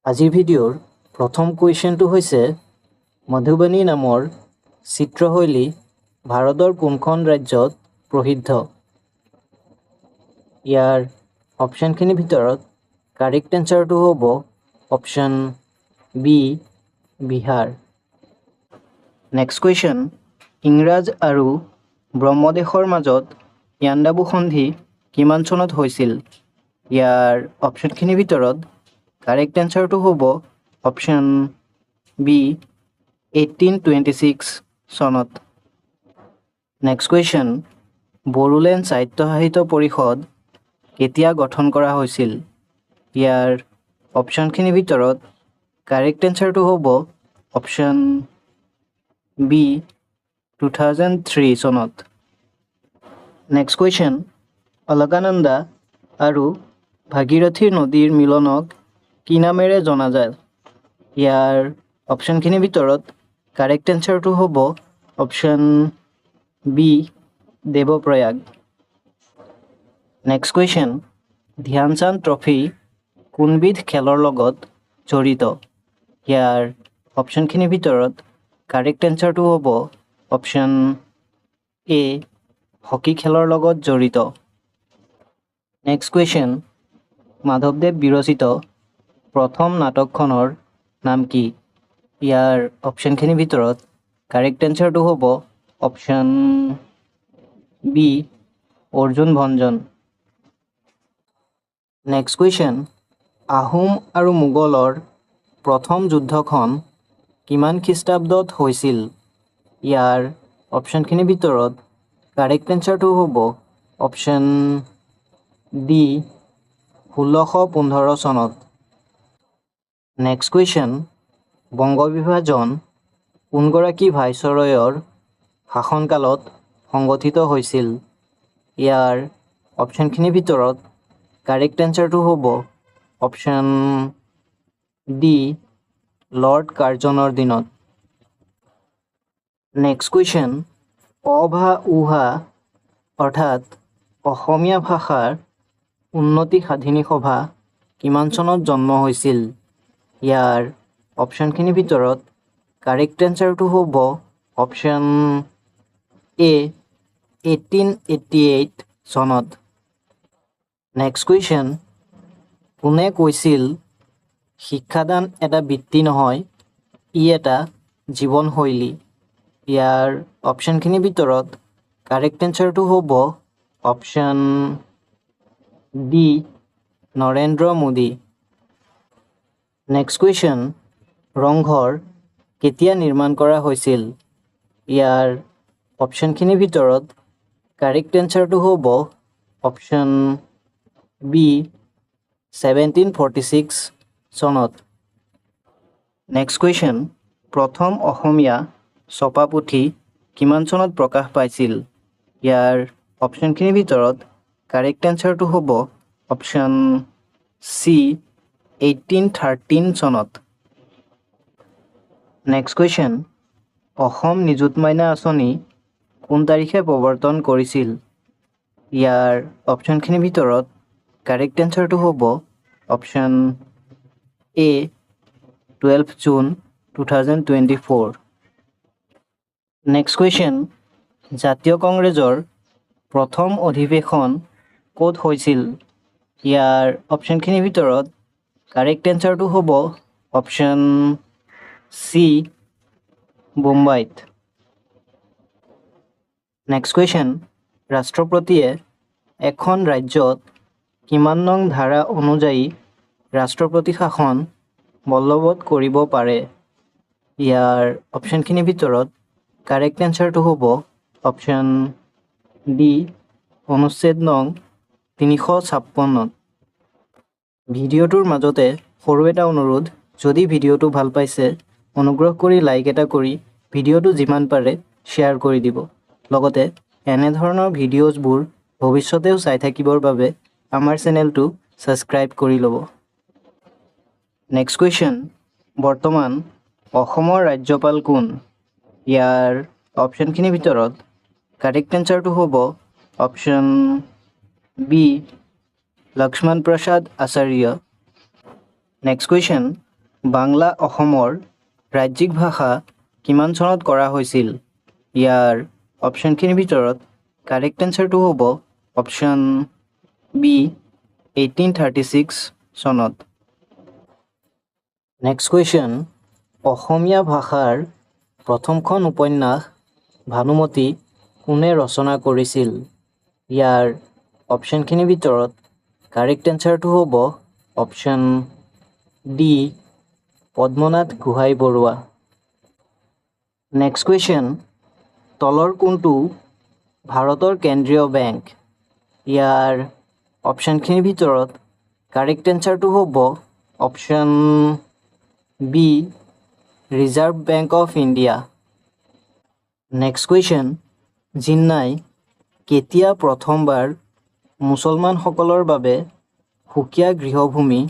আজিৰ ভিডিঅ'ৰ প্ৰথম কুৱেশ্যনটো হৈছে মধুবনী নামৰ চিত্ৰশৈলী ভাৰতৰ কোনখন ৰাজ্যত প্ৰসিদ্ধ? ইয়াৰ অপশ্যনখিনিৰ ভিতৰত কাৰেক্ট এনচাৰটো হ'ব option B Bihar. Next question, ইংৰাজ আৰু ব্ৰহ্মদেশৰ মাজত ইয়াণ্ডাবু সন্ধি কিমান চনত হৈছিল? ইয়াৰ অপশ্যনখিনিৰ ভিতৰত কাৰেক্ট এনচাৰটো হ'ব অপশ্যন বি 1826 চনত। নেক্সট কুৱেশ্যন, বড়োলেণ্ড সাহিত্য সাহিত্য পৰিষদ কেতিয়া গঠন কৰা হৈছিল? ইয়াৰ অপশ্যনখিনিৰ ভিতৰত কাৰেক্ট এনচাৰটো হ'ব অপশ্যন বি 2003 চনত। নেক্সট কুৱেশ্যন, অলকানন্দা আৰু ভাগীৰথী নদীৰ মিলনক কি নামেৰে জনা যায়? ইয়াৰ অপশ্যনখিনিৰ ভিতৰত কাৰেক্ট এনচাৰটো হ'ব option B Devprayag. Next question, Dhyan Chand trophy কোনবিধ খেলৰ লগত জড়িত? ইয়াৰ অপশ্যনখিনিৰ ভিতৰত কাৰেক্ট এনচাৰটো হ'ব অপশ্যন এ হকী খেলৰ লগত জড়িত। নেক্সট কুৱেশ্যন, মাধৱদেৱ বিৰচিত প্ৰথম নাটকখনৰ নাম কি? ইয়াৰ অপশ্যনখিনিৰ ভিতৰত কাৰেক্ট এনচাৰটো হ'ব option B Arjun Bhanjan. Next question, Ahom আৰু মোগলৰ প্ৰথম যুদ্ধখন কিমান খ্ৰীষ্টাব্দত হৈছিল? ইয়াৰ অপশ্যনখিনিৰ ভিতৰত কাৰেক্ট এনচাৰটো হ'ব অপশ্যন ডি 1615 চনত। নেক্সট কুৱেশ্যন, বংগবিভাজন কোনগৰাকী ভাইচৰয়ৰ শাসনকালত সংগঠিত হৈছিল? ইয়াৰ অপশ্যনখিনিৰ ভিতৰত কাৰেক্ট এনচাৰটো হ'ব অপশ্যন ডি লৰ্ড কাৰ্জনৰ দিনত। নেক্সট কুৱেশ্যন, অ-ভা-ও-হা অৰ্থাৎ অসমীয়া ভাষাৰ উন্নতি সাধিনী সভা কিমান চনত জন্ম হৈছিল? ইয়াৰ অপশ্যনখিনিৰ ভিতৰত কাৰেক্ট এনচাৰটো হ'ব অপশ্যন এ 1888 চনত। নেক্সট কুৱেশ্যন, কোনে কৈছিল শিক্ষাদান এটা বৃত্তি নহয়, ই এটা জীৱনশৈলী? ইয়াৰ অপশ্যনখিনিৰ ভিতৰত কাৰেক্ট এনচাৰটো হ'ব option D Narendra Modi. Next question, Rang Ghar কেতিয়া নিৰ্মাণ কৰা হৈছিল? ইয়াৰ অপশ্যনখিনিৰ ভিতৰত কাৰেক্ট এনচাৰটো হ'ব অপশ্যন বি 1746 চনত। নেক্সট কুৱেশ্যন, প্ৰথম অসমীয়া ছপা পুথি কিমান চনত প্ৰকাশ পাইছিল? ইয়াৰ অপশ্যনখিনিৰ ভিতৰত কাৰেক্ট এনচাৰটো হ'ব অপশ্যন চি 1813 চনত। নেক্সট কুৱেশ্যন, অসম নিযুত মাইনা আঁচনি কোন তাৰিখে প্ৰৱৰ্তন কৰিছিল? ইয়াৰ অপশ্যনখিনিৰ ভিতৰত কাৰেক্ট এনচাৰটো হ'ব অপশ্যন এ 12 জুন 2024। নেক্সট কুৱেশ্যন, জাতীয় কংগ্ৰেছৰ প্ৰথম অধিৱেশন ক'ত হৈছিল? ইয়াৰ অপশ্যনখিনিৰ ভিতৰত কাৰেক্ট এনচাৰটো হ'ব অপশ্যন চি বোম্বাইত। নেক্সট কুৱেশ্যন, ৰাষ্ট্ৰপতিয়ে এখন ৰাজ্যত কিমান নং ধাৰা অনুযায়ী ৰাষ্ট্ৰপতি শাসন বলৱৎ কৰিব পাৰে? ইয়াৰ অপশ্যনখিনিৰ ভিতৰত কাৰেক্ট এনচাৰটো হ'ব অপশ্যন ডি অনুচ্ছেদ নং 356। ভিডিঅ'টোৰ মাজতে সৰু এটা অনুৰোধ, যদি ভিডিঅ'টো ভাল পাইছে অনুগ্ৰহ কৰি লাইক এটা কৰি ভিডিঅ'টো যিমান পাৰে শ্বেয়াৰ কৰি দিব। লগতে এনেধৰণৰ ভিডিঅ'জবোৰ ভৱিষ্যতেও চাই থাকিবৰ বাবে আমাৰ চেনেলটো ছাবস্ক্ৰাইব কৰি ল'ব। নেক্সট কুৱেশ্যন, বৰ্তমান অসমৰ ৰাজ্যপাল কোন? ইয়াৰ অপশ্যনখিনিৰ ভিতৰত কাৰেক্ট এনচাৰটো হ'ব অপশ্যন বি লক্ষ্মণ প্ৰসাদ আচাৰ্য। নেক্সট কুৱেশ্যন, বাংলা অসমৰ ৰাজ্যিক ভাষা কিমান চনত কৰা হৈছিল? ইয়াৰ অপশ্যনখিনিৰ ভিতৰত কাৰেক্ট এনচাৰটো হ'ব অপশ্যন বি 1836 চনত। নেক্সট কুৱেশ্যন, অসমীয়া ভাষাৰ প্ৰথমখন উপন্যাস ভানুমতী কোনে ৰচনা কৰিছিল? ইয়াৰ অপশ্যনখিনিৰ ভিতৰত কাৰেক্ট এনচাৰটো হ'ব option D Padmanath Gohain Baruah. Next question, তলৰ কোনটো ভাৰতৰ কেন্দ্ৰীয় বেংক? ইয়াৰ অপশ্যনখিনিৰ ভিতৰত কাৰেক্ট এনচাৰটো হ'ব option B reserve bank of India. Next question, জিন্নাই কেতিয়া প্ৰথমবাৰ মুছলমানসকলৰ বাবে সুকীয়া গৃহভূমি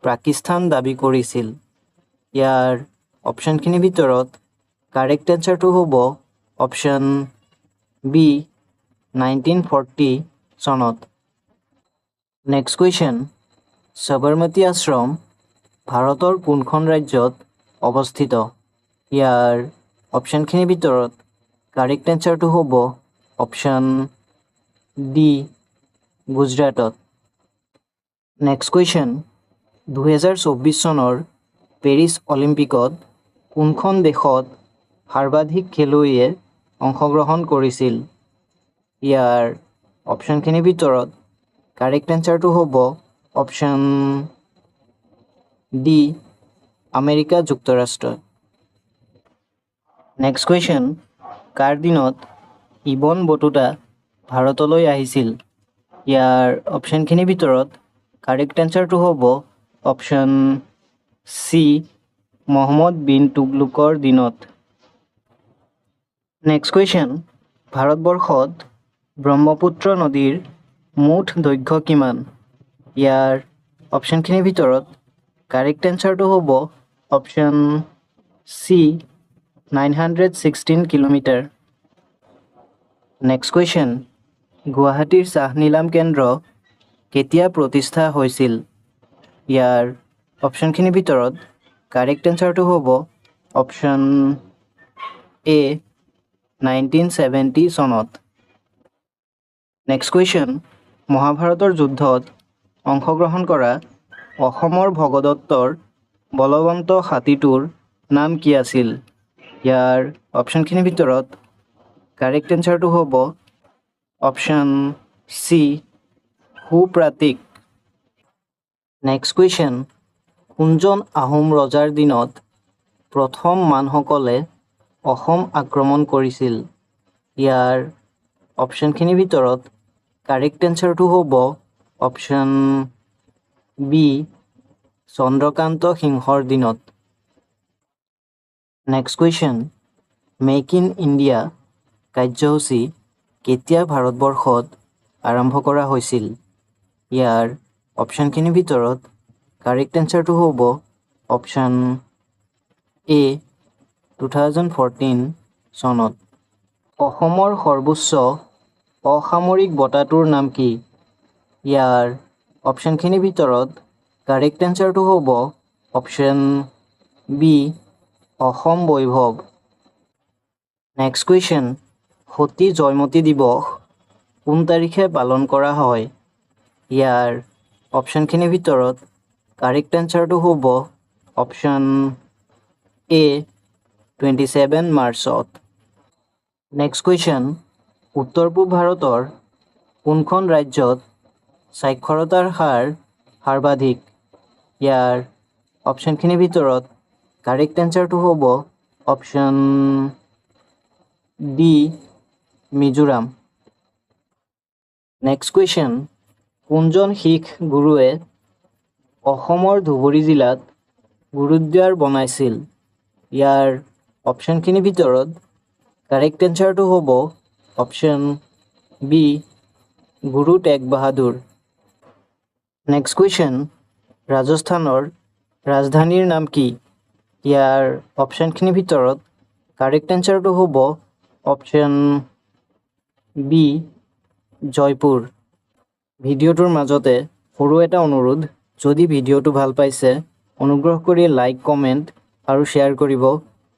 পাকিস্তান দাবী কৰিছিল? ইয়াৰ অপশ্যনখিনিৰ ভিতৰত কাৰেক্ট এনচাৰটো হ'ব অপশ্যন বি 1940 চনত। নেক্সট কুৱেশ্যন, সবৰমতী আশ্ৰম ভাৰতৰ কোনখন ৰাজ্যত অৱস্থিত? ইয়াৰ অপশ্যনখিনিৰ ভিতৰত কাৰেক্ট এনচাৰটো হ'ব অপশ্যন ডি গুজৰাটত। নেক্সট কুৱেশ্যন, 2024 চনৰ পেৰিছ অলিম্পিকত কোনখন দেশত সৰ্বাধিক খেলুৱৈয়ে অংশগ্ৰহণ কৰিছিল? ইয়াৰ অপশ্যনখিনিৰ ভিতৰত কাৰেক্ট এনচাৰটো হ'ব অপশ্যন ডি আমেৰিকা যুক্তৰাষ্ট্ৰ। নেক্সট কুৱেশ্যন, কাৰ দিনত ইবন বটুতা ভাৰতলৈ আহিছিল? ইয়াৰ অপশ্যনখিনিৰ ভিতৰত কাৰেক্ট এনচাৰটো হ'ব অপশ্যন চি মহম্মদ বিন তুগলুকৰ দিনত। নেক্সট কুৱেশ্যন, ভাৰতবৰ্ষত ব্ৰহ্মপুত্ৰ নদীৰ মুঠ দৈৰ্ঘ্য কিমান? ইয়াৰ অপশ্যনখিনিৰ ভিতৰত কাৰেক্ট এনচাৰটো হ'ব option C 916 kilometre. Next question, গুৱাহাটীৰ চাহ নিলাম কেন্দ্ৰ কেতিয়া প্ৰতিষ্ঠা হৈছিল? ইয়াৰ অপশ্যনখিনিৰ ভিতৰত কাৰেক্ট এনচাৰটো হ'ব অপশ্যন এ 1970 চনত। নেক্সট কুৱেশ্যন, মহাভাৰতৰ যুদ্ধত অংশগ্ৰহণ কৰা অসমৰ ভগদত্তৰ বলৱন্ত হাতীটোৰ নাম কি আছিল? ইয়াৰ অপশ্যনখিনিৰ ভিতৰত কাৰেক্ট এনচাৰটো হ'ব অপশ্যন চি সুপ্ৰাতিক। নেক্সট কুৱেশ্যন, কোনজন আহোম ৰজাৰ দিনত প্ৰথম মানসকলে অসম আক্ৰমণ কৰিছিল? ইয়াৰ অপশ্যনখিনিৰ ভিতৰত কাৰেক্ট এনচাৰটো হ'ব অপশ্যন বি চন্দ্ৰকান্ত সিংহৰ দিনত। Next question, make in India কাৰ্যসূচী কেতিয়া ভাৰতবৰ্ষত আৰম্ভ কৰা হৈছিল? ইয়াৰ অপশ্যনখিনিৰ ভিতৰত কাৰেক্ট এনচাৰটো হ'ব অপশ্যন এ 2014 চনত। অসমৰ সৰ্বোচ্চ অসামৰিক বঁটাটোৰ নাম কি? ইয়াৰ অপশ্যনখিনিৰ ভিতৰত কাৰেক্ট এনচাৰটো হ'ব অপশ্যন বি অসম বৈভৱ। নেক্সট কুৱেশ্যন, সতী জয়মতী দিৱস কোন তাৰিখে পালন কৰা হয়? ইয়াৰ অপশ্যনখিনিৰ ভিতৰত কাৰেক্ট এনচাৰটো হ'ব অপশ্যন এ 27 মাৰ্চত। নেক্সট কুৱেশ্যন, উত্তৰ পূব ভাৰতৰ কোনখন ৰাজ্যত সাক্ষৰতাৰ হাৰ সৰ্বাধিক? ইয়াৰ অপশ্যনখিনিৰ ভিতৰত কাৰেক্ট এনচাৰটো হ'ব option D Mizoram. Next question, কোনজন শিখ গুৰুৱে অসমৰ ধুবুৰী জিলাত গুৰুদ্বাৰ বনাইছিল? ইয়াৰ অপশ্যনখিনিৰ ভিতৰত কাৰেক্ট এনচাৰটো হ'ব অপশ্যন বি গুৰু টেগ বাহাদুৰ। নেক্সট কুৱেশ্যন, ৰাজস্থানৰ ৰাজধানীৰ নাম কি? ইয়াৰ অপশ্যনখিনিৰ ভিতৰত কাৰেক্ট এনচাৰটো হ'ব অপশ্যন বি জয়পুৰ। ভিডিঅ'টোৰ মাজতে সৰু এটা অনুৰোধ, যদি ভিডিঅ'টো ভাল পাইছে অনুগ্ৰহ কৰি লাইক কমেণ্ট আৰু শ্বেয়াৰ কৰিব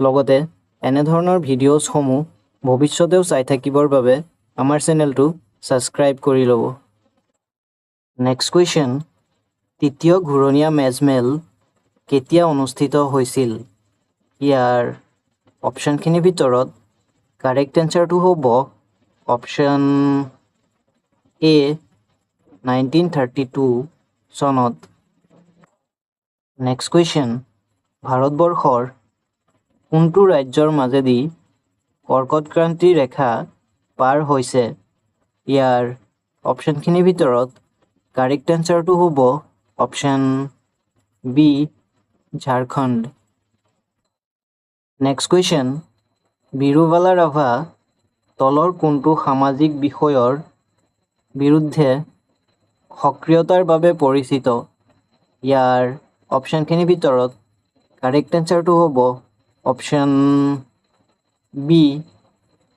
লগতে এনেধৰণৰ ভিডিঅ'ছসমূহ ভৱিষ্যতেও চাই থাকিবৰ বাবে আমাৰ চেনেলটো ছাবস্ক্ৰাইব কৰি ল'ব। নেক্সট কুৱেশ্যন, তৃতীয় ঘূৰণীয়া মেজমেল কেতিয়া অনুষ্ঠিত হৈছিল? ইয়াৰ অপশ্যনখিনিৰ ভিতৰত কাৰেক্ট এনচাৰটো হ'ব অপশ্যন এ 1932 চনত। নেক্সট কুৱেশ্যন, ভাৰতবৰ্ষৰ কোনটো ৰাজ্যৰ মাজেদি কৰ্কটক্ৰান্তি ৰেখা পাৰ হৈছে? ইয়াৰ অপশ্যনখিনিৰ ভিতৰত কাৰেক্ট এনচাৰটো হ'ব option B Jharkhand. Next question, Birubala Rabha তলৰ কোনটো সামাজিক বিষয়ৰ বিৰুদ্ধে সক্ৰিয়তাৰ বাবে পৰিচিত? ইয়াৰ অপশ্যনখিনিৰ ভিতৰত কাৰেক্ট এনচাৰটো হ'ব অপশ্যন বি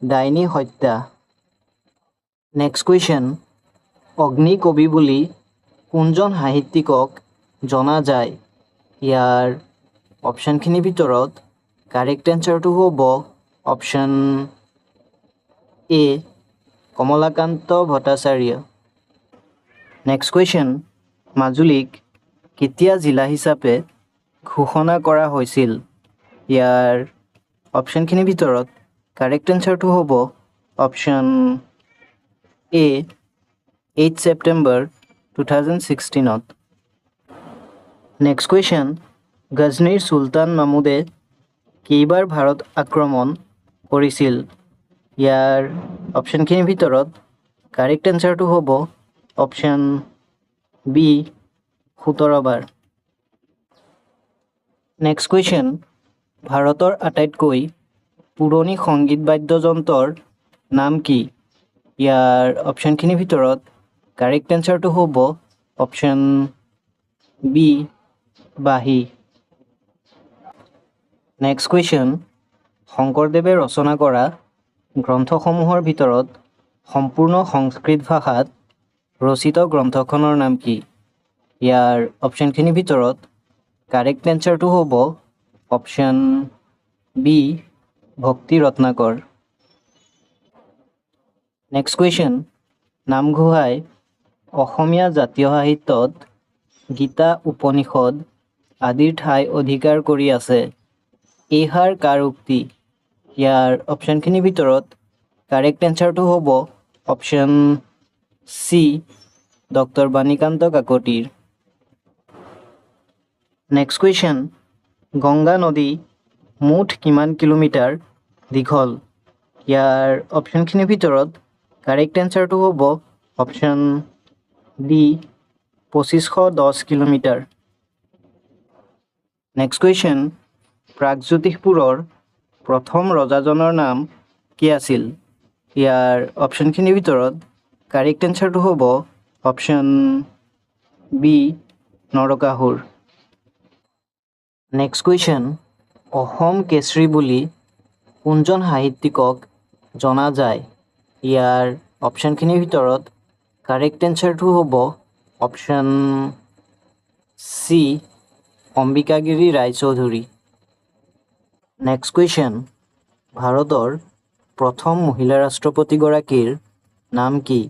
ডাইনী হত্যা। নেক্সট কুৱেশ্যন, অগ্নিকবি বুলি কোনজন সাহিত্যিকক জনা যায়? ইয়াৰ অপশ্যনখিনিৰ ভিতৰত কাৰেক্ট এনচাৰটো হ'ব অপশ্যন এ কমলাকান্ত ভট্টাচাৰ্য। নেক্সট কুৱেশ্যন, মাজুলীক কেতিয়া জিলা হিচাপে ঘোষণা কৰা হৈছিল? ইয়াৰ অপশ্যনখিনিৰ ভিতৰত কাৰেক্ট এনচাৰটো হ'ব অপশ্যন এ 8 ছেপ্টেম্বৰ 2016ত। নেক্সট কুৱেশ্যন, গজনীৰ চুলতান মাহমুদে কেইবাৰ ভাৰত আক্ৰমণ কৰিছিল? ইয়াৰ অপশ্যনখিনিৰ ভিতৰত কাৰেক্ট এনচাৰটো হ'ব অপশ্যন বি 17 বাৰ। নেক্সট কুৱেশ্যন, ভাৰতৰ আটাইতকৈ পুৰণি সংগীত বাদ্যযন্ত্ৰৰ নাম কি? ইয়াৰ অপশ্যনখিনিৰ ভিতৰত কাৰেক্ট এনচাৰটো হ'ব অপশ্যন বি বাঁহী। নেক্সট কুৱেশ্যন, শংকৰদেৱে ৰচনা কৰা গ্ৰন্থসমূহৰ ভিতৰত সম্পূৰ্ণ সংস্কৃত ভাষাত ৰচিত গ্ৰন্থখনৰ নাম কি? ইয়াৰ অপশ্যনখিনিৰ ভিতৰত কাৰেক্ট এনচাৰটো হ'ব অপশ্যন বি ভক্তি ৰত্নাকৰ। নেক্সট কুৱেশ্যন, নামঘোষাই অসমীয়া জাতীয় সাহিত্যত গীতা উপনিষদ আদিৰ ঠাই অধিকাৰ কৰি আছে। এইষাৰ কাৰ উক্তি? ইয়াৰ অপশ্যনখিনিৰ ভিতৰত কাৰেক্ট এনচাৰটো হ'ব অপশ্যন চি ডক্টৰ বাণীকান্ত কাকতিৰ। নেক্সট কুৱেশ্যন, গংগা নদী মুঠ কিমান কিলোমিটাৰ দীঘল? ইয়াৰ অপশ্যনখিনিৰ ভিতৰত কাৰেক্ট এনচাৰটো হ'ব option D 2510 kilometre. Next question, প্ৰাগজ্যোতিষপুৰৰ প্ৰথম ৰজাজনৰ নাম কি আছিল? ইয়াৰ অপশ্যনখিনিৰ ভিতৰত কাৰেক্ট এনচাৰটো হ'ব option B Narakasur. Next question, Asom Keshari বুলি কোনজন সাহিত্যিকক জনা যায়? ইয়াৰ অপশ্যনখিনিৰ ভিতৰত কাৰেক্ট এনচাৰটো হ'ব option C Ambikagiri Raichoudhury. Next question, ভাৰতৰ প্ৰথম মহিলা ৰাষ্ট্ৰপতিগৰাকীৰ নাম কি?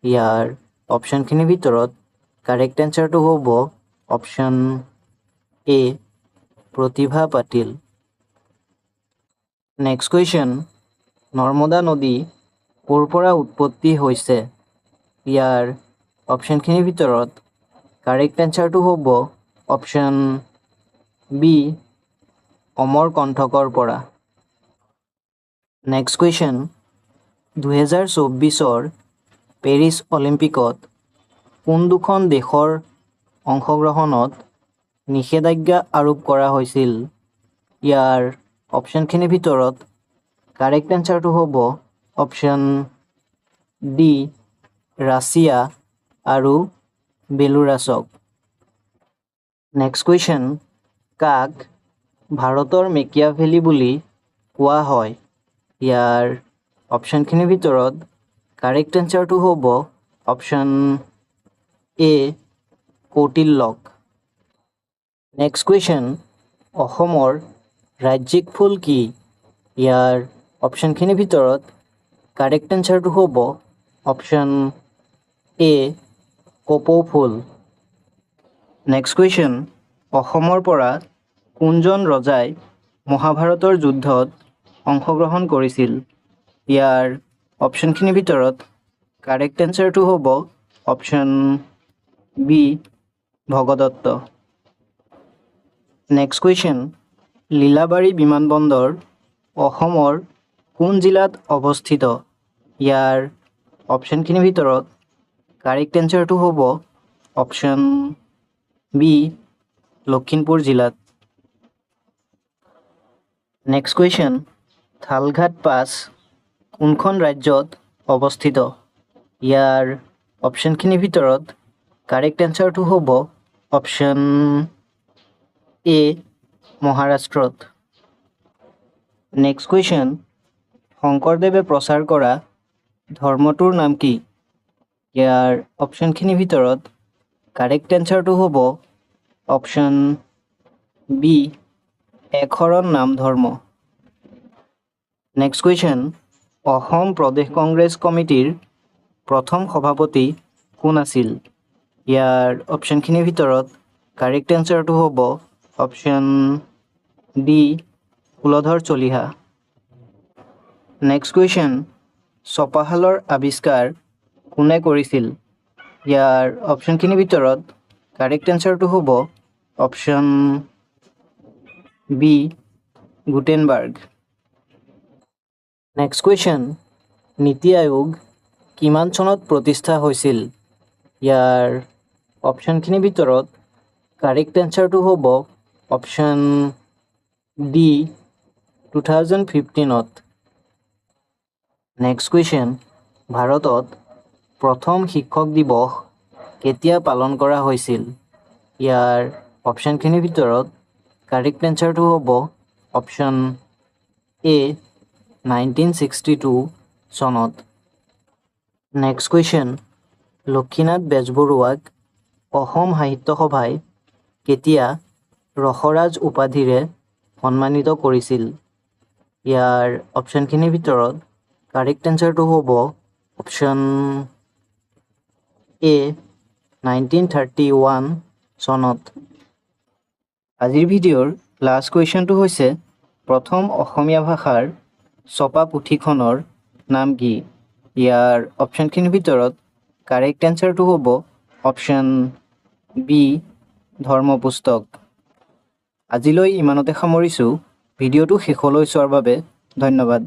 ইয়াৰ অপশ্যনখিনিৰ ভিতৰত কাৰেক্ট এনচাৰটো হ'ব অপশ্যন এ প্ৰতিভা পাটিল। নেক্সট কুৱেশ্যন, নৰ্মদা নদী ক'ৰ পৰা উৎপত্তি হৈছে? ইয়াৰ অপশ্যনখিনিৰ ভিতৰত কাৰেক্ট এনচাৰটো হ'ব অপশ্যন বি অমৰকণ্টকৰ পৰা। নেক্সট কুৱেশ্যন, 2024 পেৰিছ অলিম্পিকত কোন দুখন দেশৰ অংশগ্ৰহণত নিষেধাজ্ঞা আৰোপ কৰা হৈছিল? ইয়াৰ অপশ্যনখিনিৰ ভিতৰত কাৰেক্ট এনচাৰটো হ'ব অপশ্যন ডি ৰাছিয়া আৰু বেলাৰুছক। নেক্সট কুৱেশ্যন, কাক ভাৰতৰ মেকিয়াভেলি বুলি কোৱা হয়? ইয়াৰ অপশ্যনখিনিৰ ভিতৰত কাৰেক্ট এনচাৰটো হ'ব অপশ্যন এ কৌটিল্যক। নেক্সট কুৱেশ্যন, অসমৰ ৰাজ্যিক ফুল কি? ইয়াৰ অপশ্যনখিনিৰ ভিতৰত কাৰেক্ট এনচাৰটো হ'ব অপশ্যন এ কপৌ ফুল। নেক্সট কুৱেশ্যন, অসমৰ পৰা কোনজন ৰজাই মহাভাৰতৰ যুদ্ধত অংশগ্ৰহণ কৰিছিল? ইয়াৰ অপশ্যনখিনিৰ ভিতৰত কাৰেক্ট এনচাৰটো হ'ব option B Bhagadatta. Next question, Lilabari বিমানবন্দৰ অসমৰ কোন জিলাত অৱস্থিত? ইয়াৰ অপশ্যনখিনিৰ ভিতৰত কাৰেক্ট এনচাৰটো হ'ব অপশ্যন বি লখিমপুৰ জিলাত। নেক্সট কুৱেশ্যন, থালঘাট পাছ কোনখন ৰাজ্যত অৱস্থিত? ইয়াৰ অপশ্যনখিনিৰ ভিতৰত কাৰেক্ট এনচাৰটো হ'ব অপশ্যন এ মহাৰাষ্ট্ৰত। নেক্সট কুৱেশ্যন, শংকৰদেৱে প্ৰচাৰ কৰা ধৰ্মটোৰ নাম কি? ইয়াৰ অপশ্যনখিনিৰ ভিতৰত কাৰেক্ট এনচাৰটো হ'ব অপশ্যন বি একশৰণ নাম ধৰ্ম। নেক্সট কুৱেশ্যন, অসম প্ৰদেশ কংগ্ৰেছ কমিটিৰ প্ৰথম সভাপতি কোন আছিল? ইয়াৰ অপশ্যনখিনিৰ ভিতৰত কাৰেক্ট এনচাৰটো হ'ব option D Kuladhar Chaliha. Next question, ছপাশালৰ আৱিষ্কাৰ কোনে কৰিছিল? ইয়াৰ অপশ্যনখিনিৰ ভিতৰত কাৰেক্ট এনচাৰটো হ'ব option B Gutenberg. Next question, NITI Aayog কিমান চনত প্ৰতিষ্ঠা হৈছিল? ইয়াৰ অপশ্যনখিনিৰ ভিতৰত কাৰেক্ট এনচাৰটো হ'ব অপশ্যন ডি 2015ত। নেক্সট কুৱেশ্যন, ভাৰতত প্ৰথম শিক্ষক দিৱস কেতিয়া পালন কৰা হৈছিল? ইয়াৰ অপশ্যনখিনিৰ ভিতৰত কাৰেক্ট এনচাৰটো হ'ব অপশ্যন এ 1962 চনত। নেক্সট কুৱেশ্যন, লক্ষীনাথ বেজবৰুৱাক অসম সাহিত্য সভাই কেতিয়া ৰসৰাজ উপাধিৰে সন্মানিত কৰিছিল? ইয়াৰ অপশ্যনখিনিৰ ভিতৰত কাৰেক্ট এনচাৰটো হ'ব অপশ্যন এ 1931 চনত। আজিৰ ভিডিঅ'ৰ লাষ্ট কুৱেশ্যনটো হৈছে প্ৰথম অসমীয়া ভাষাৰ ছপা পুথিখনৰ নাম কি? ইয়াৰ অপশ্যনখিনিৰ ভিতৰত কাৰেক্ট এনচাৰটো হ'ব অপশ্যন বি ধৰ্মপুস্তক। আজিলৈ ইমানতে সামৰিছোঁ। ভিডিঅ'টো শেষলৈ চোৱাৰ বাবে ধন্যবাদ।